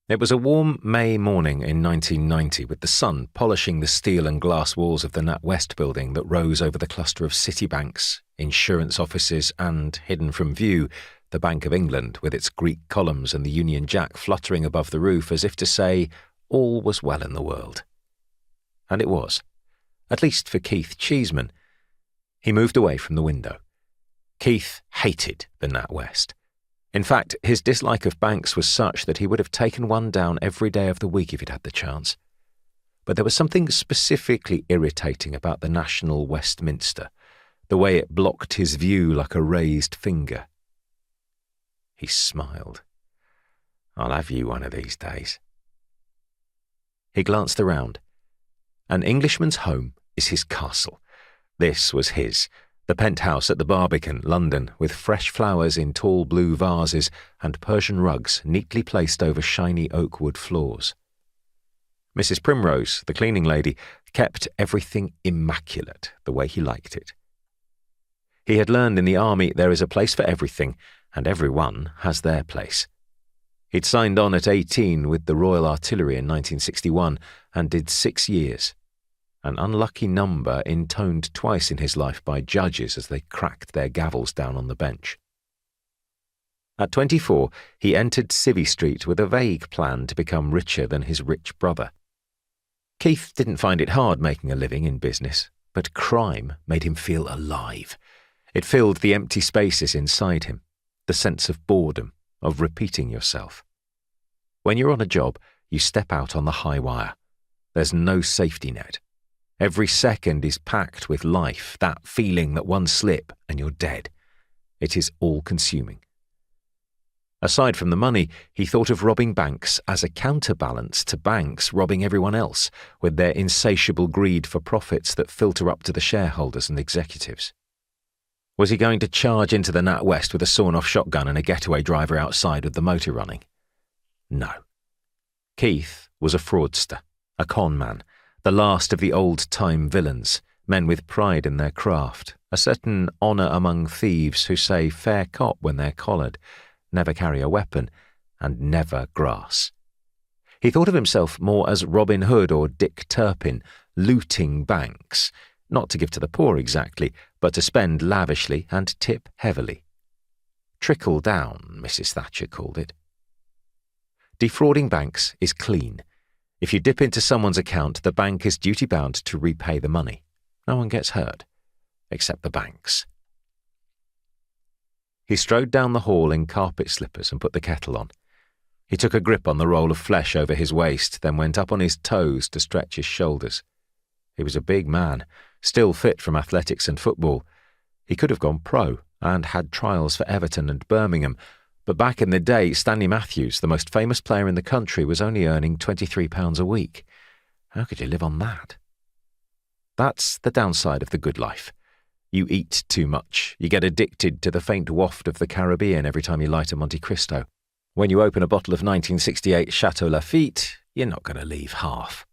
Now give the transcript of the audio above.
It was a warm May morning in 1990 with the sun polishing the steel and glass walls of the NatWest building that rose over the cluster of city banks, insurance offices and, hidden from view, the Bank of England with its Greek columns and the Union Jack fluttering above the roof as if to say all was well in the world. And it was, at least for Keith Cheeseman. He moved away from the window. Keith hated the NatWest. In fact, his dislike of banks was such that he would have taken one down every day of the week if he'd had the chance. But there was something specifically irritating about the National Westminster, the way it blocked his view like a raised finger. He smiled. "I'll have you one of these days." He glanced around. An Englishman's home is his castle. This was his. The penthouse at the Barbican, London, with fresh flowers in tall blue vases and Persian rugs neatly placed over shiny oak wood floors. Mrs. Primrose, the cleaning lady, kept everything immaculate the way he liked it. He had learned in the army there is a place for everything, and everyone has their place. He'd signed on at 18 with the Royal Artillery in 1961 and did 6 years. An unlucky number intoned twice in his life by judges as they cracked their gavels down on the bench. At 24, he entered Civvy Street with a vague plan to become richer than his rich brother. Keith didn't find it hard making a living in business, but crime made him feel alive. It filled the empty spaces inside him, the sense of boredom, of repeating yourself. When you're on a job, you step out on the high wire. There's no safety net. Every second is packed with life, that feeling that one slip and you're dead. It is all-consuming. Aside from the money, he thought of robbing banks as a counterbalance to banks robbing everyone else, with their insatiable greed for profits that filter up to the shareholders and executives. Was he going to charge into the NatWest with a sawn-off shotgun and a getaway driver outside with the motor running? No. Keith was a fraudster, a con man, the last of the old-time villains, men with pride in their craft, a certain honour among thieves who say fair cop when they're collared, never carry a weapon, and never grass. He thought of himself more as Robin Hood or Dick Turpin, looting banks, not to give to the poor exactly, but to spend lavishly and tip heavily. Trickle down, Mrs. Thatcher called it. Defrauding banks is clean. If you dip into someone's account, the bank is duty-bound to repay the money. No one gets hurt, except the banks. He strode down the hall in carpet slippers and put the kettle on. He took a grip on the roll of flesh over his waist, then went up on his toes to stretch his shoulders. He was a big man, still fit from athletics and football. He could have gone pro and had trials for Everton and Birmingham, but back in the day, Stanley Matthews, the most famous player in the country, was only earning £23 a week. How could you live on that? That's the downside of the good life. You eat too much. You get addicted to the faint waft of the Caribbean every time you light a Monte Cristo. When you open a bottle of 1968 Chateau Lafite, you're not going to leave half.